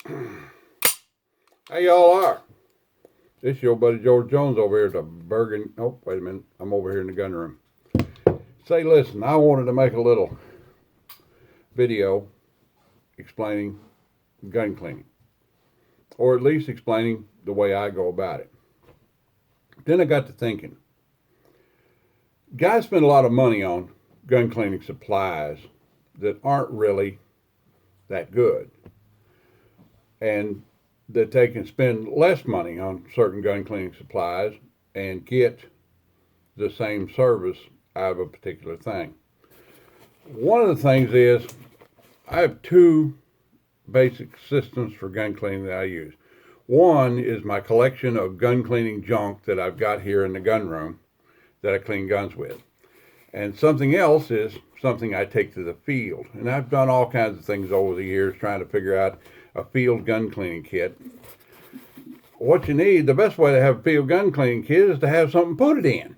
How y'all are? This is your buddy George Jones over here at the Bergen. Oh, wait a minute. I'm over here in the gun room. Say, listen, I wanted to make a little video explaining gun cleaning, or at least explaining the way I go about it. Then I got to thinking. Guys spend a lot of money on gun cleaning supplies that aren't really that good, and that they can spend less money on certain gun cleaning supplies and get the same service out of a particular thing. One of the things is I have two basic systems for gun cleaning that I use. One is my collection of gun cleaning junk that I've got here in the gun room that I clean guns with. And something else is something I take to the field. And I've done all kinds of things over the years trying to figure out a field gun cleaning kit. What you need, the best way to have a field gun cleaning kit is to have something to put it in.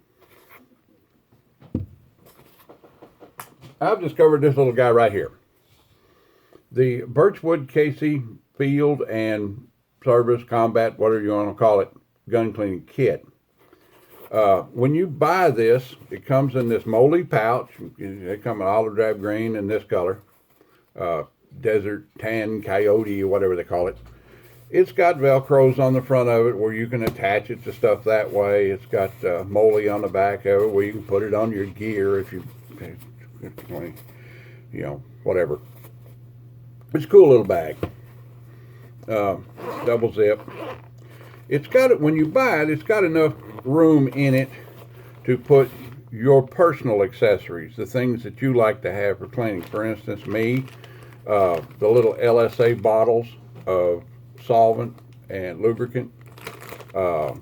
I've discovered this little guy right here. The Birchwood Casey Field and Service Combat, whatever you want to call it, gun cleaning kit. When you buy this, it comes in this moldy pouch. They come in olive drab green and this color. Desert tan coyote, or whatever they call it. It's got velcros on the front of it where you can attach it to stuff that way. It's got moly on the back of it where you can put it on your gear if you whatever. It's a cool little bag. Double zip. It's got it, when you buy it, it's got enough room in it to put your personal accessories, the things that you like to have for cleaning. For instance, me, the little LSA bottles of solvent and lubricant, the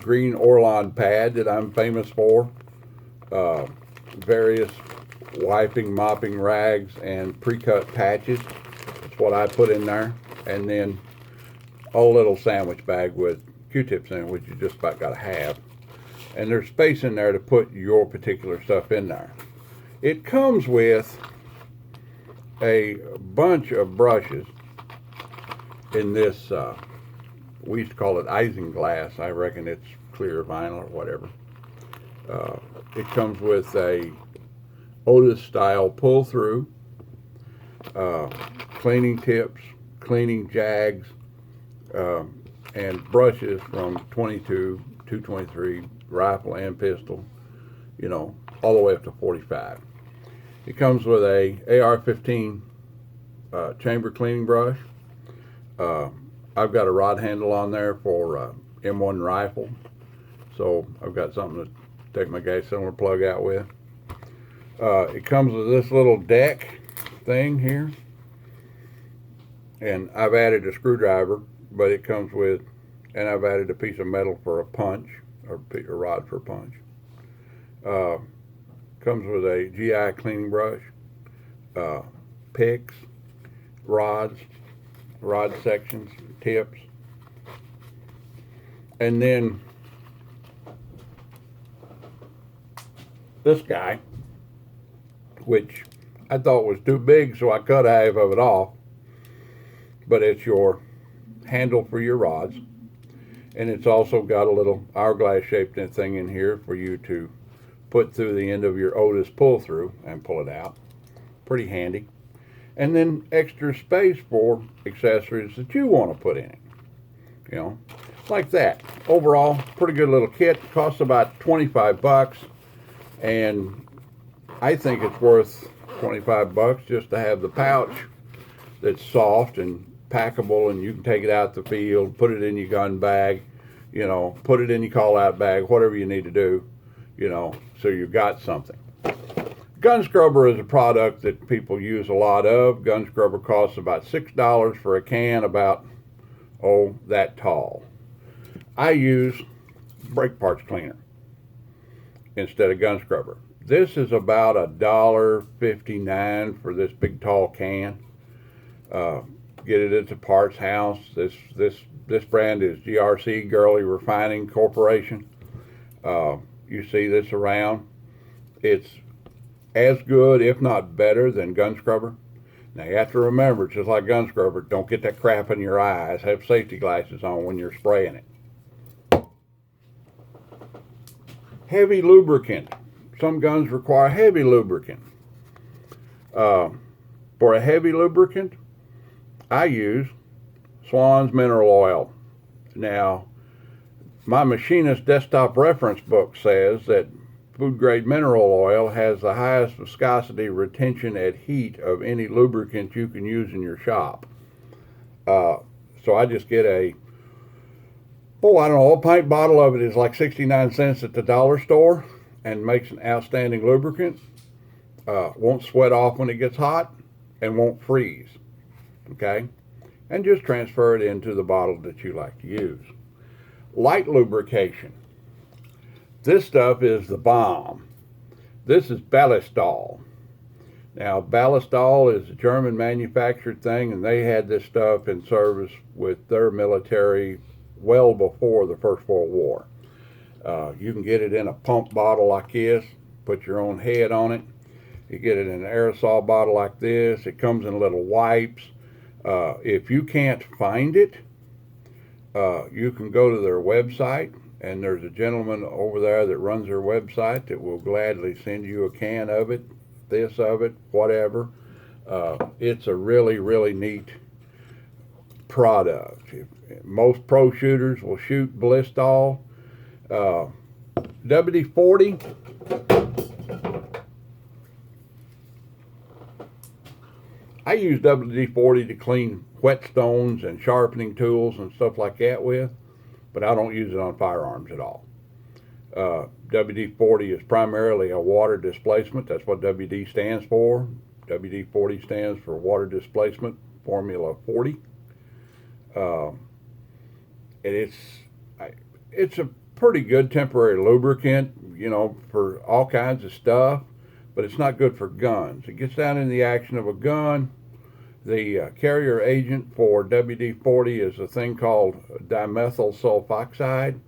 green Orlon pad that I'm famous for, various wiping, mopping rags, and pre-cut patches. That's what I put in there. And then a little sandwich bag with Q-tips in it, which you just about got to have. And there's space in there to put your particular stuff in there. It comes with a bunch of brushes in this, we used to call it isinglass. I reckon it's clear vinyl or whatever. It comes with a Otis style pull through, cleaning tips, cleaning jags, and brushes from 22, 223, rifle and pistol, all the way up to 45. It comes with a AR-15 chamber cleaning brush. I've got a rod handle on there for M1 rifle, so I've got something to take my gas cylinder plug out with. It comes with this little deck thing here, and I've added a screwdriver, but it comes with, and I've added a piece of metal for a punch, or a rod for a punch. Comes with a GI cleaning brush, picks, rods, rod sections, tips, and then this guy, which I thought was too big, so I cut half of it off, but it's your handle for your rods, and it's also got a little hourglass shaped thing in here for you to put through the end of your Otis pull through and pull it out. Pretty handy. And then extra space for accessories that you want to put in it, like that. Overall, pretty good little kit. Costs about 25 bucks, and I think it's worth 25 bucks just to have the pouch that's soft and packable, and you can take it out the field, put it in your gun bag, put it in your call out bag, whatever you need to do, so you've got something. Gun scrubber is a product that people use a lot of. Gun scrubber costs about $6 for a can, about, that tall. I use brake parts cleaner instead of gun scrubber. This is about $1.59 for this big tall can. Get it at the parts house. This brand is GRC, Gurley Refining Corporation. You see this around. It's as good, if not better, than gun scrubber. Now you have to remember, just like gun scrubber, don't get that crap in your eyes. Have safety glasses on when you're spraying it. Heavy lubricant. Some guns require heavy lubricant. For a heavy lubricant, I use Swan's mineral oil. Now, my machinist desktop reference book says that food grade mineral oil has the highest viscosity, retention at heat of any lubricant you can use in your shop. So I just get I don't know, a pint bottle of it is like 69 cents at the dollar store and makes an outstanding lubricant. Won't sweat off when it gets hot and won't freeze. Okay? And just transfer it into the bottle that you like to use. Light lubrication. This stuff is the bomb. This is Ballistol. Now, Ballistol is a German manufactured thing, and they had this stuff in service with their military well before the First World War. You can get it in a pump bottle like this, put your own head on it. You get it in an aerosol bottle like this. It comes in little wipes. If you can't find it, you can go to their website, and there's a gentleman over there that runs their website that will gladly send you a can of it, this of it, whatever. It's a really, really neat product. Most pro shooters will shoot Ballistol. WD-40. I use WD-40 to clean whetstones and sharpening tools and stuff like that with, but I don't use it on firearms at all. WD-40 is primarily a water displacement. That's what WD stands for. WD-40 stands for water displacement, formula 40. And it's a pretty good temporary lubricant, you know, for all kinds of stuff, but it's not good for guns. It gets down in the action of a gun. The carrier agent for WD-40 is a thing called dimethyl sulfoxide.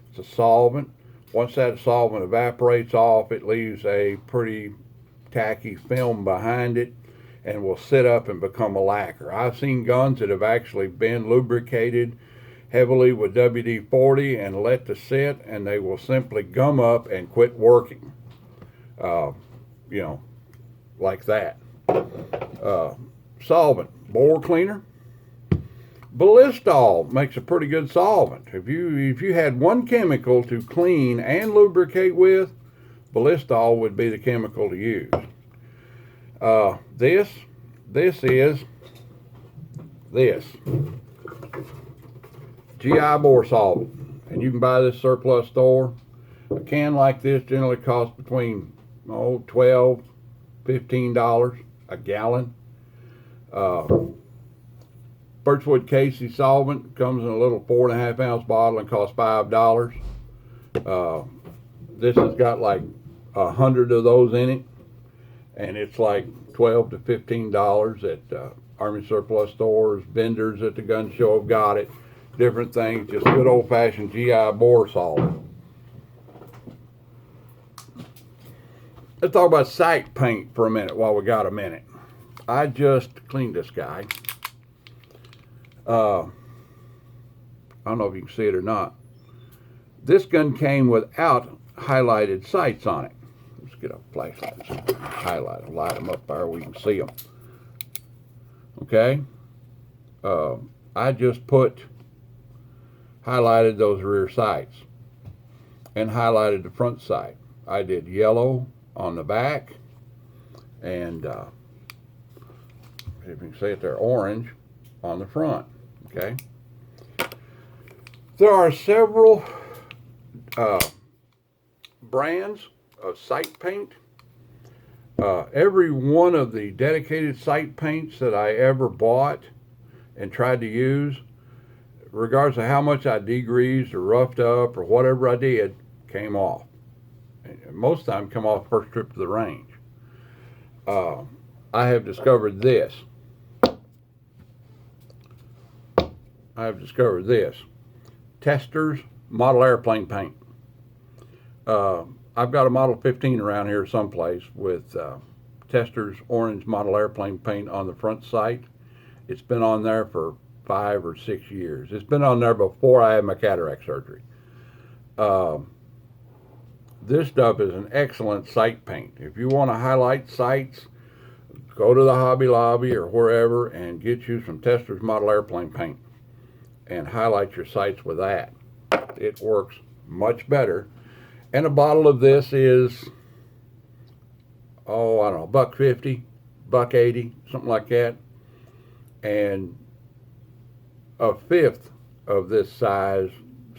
It's a solvent. Once that solvent evaporates off, it leaves a pretty tacky film behind it and will sit up and become a lacquer. I've seen guns that have actually been lubricated heavily with WD-40 and let to sit, and they will simply gum up and quit working. You know, like that. Solvent, bore cleaner. Ballistol makes a pretty good solvent. If you had one chemical to clean and lubricate with, Ballistol would be the chemical to use. This is GI bore solvent, and you can buy this surplus store. A can like this generally costs between $12, $15 a gallon. Birchwood Casey solvent comes in a little 4.5 ounce bottle and costs $5. This has got like 100 of those in it, and it's like $12 to $15 at Army surplus stores. Vendors at the gun show have got it. Different things, just good old-fashioned GI bore solvent. Let's talk about sight paint for a minute while we got a minute. I just cleaned this guy. I don't know if you can see it or not. This gun came without highlighted sights on it. Let's get a flashlight and see if we can highlight them, light them up there where we can see them. Okay? I just highlighted those rear sights and highlighted the front sight. I did yellow on the back and if you can see it there, orange on the front. Okay. There are several brands of sight paint. Every one of the dedicated sight paints that I ever bought and tried to use, regardless of how much I degreased or roughed up or whatever I did, came off. And most of the time come off first trip to the range. I have discovered this. Testors model airplane paint. I've got a Model 15 around here someplace with Tester's orange model airplane paint on the front sight. It's been on there for 5 or 6 years. It's been on there before I had my cataract surgery. This stuff is an excellent sight paint. If you want to highlight sights, go to the Hobby Lobby or wherever and get you some Tester's model airplane paint and highlight your sights with that. It works much better. And a bottle of this is, oh, I don't know, $1.50, $1.80, something like that. And a fifth of this size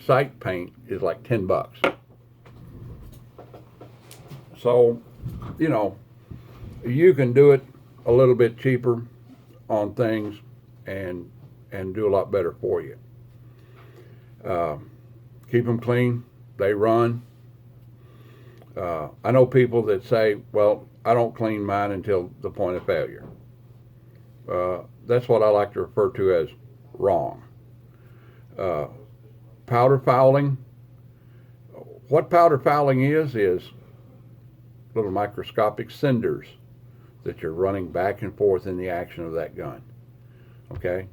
sight paint is like $10. So, you know, you can do it a little bit cheaper on things and do a lot better for you. Keep them clean. They run. I know people that say, well, I don't clean mine until the point of failure. That's what I like to refer to as wrong. Powder fouling. What powder fouling is little microscopic cinders that you're running back and forth in the action of that gun. Okay?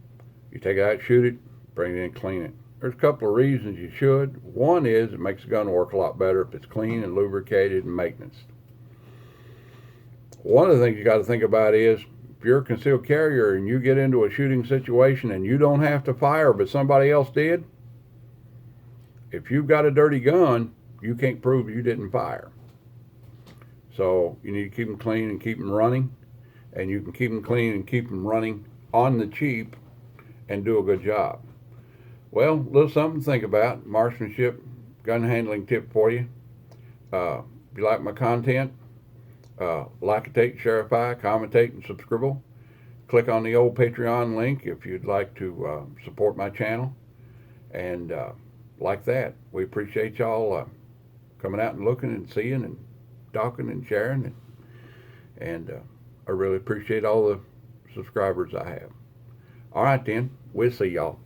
You take it out, shoot it, bring it in, clean it. There's a couple of reasons you should. One is it makes the gun work a lot better if it's clean and lubricated and maintenance. One of the things you got to think about is if you're a concealed carrier and you get into a shooting situation and you don't have to fire but somebody else did, if you've got a dirty gun, you can't prove you didn't fire. So you need to keep them clean and keep them running, and you can keep them clean and keep them running on the cheap and do a good job. Well, a little something to think about. Marksmanship, gun handling tip for you. If you like my content, like-a-tate, share-a-fi, commentate, and subscribe. Click on the old Patreon link if you'd like to support my channel. And like that, we appreciate y'all coming out and looking and seeing and talking and sharing. And I really appreciate all the subscribers I have. All right, then. We'll see y'all.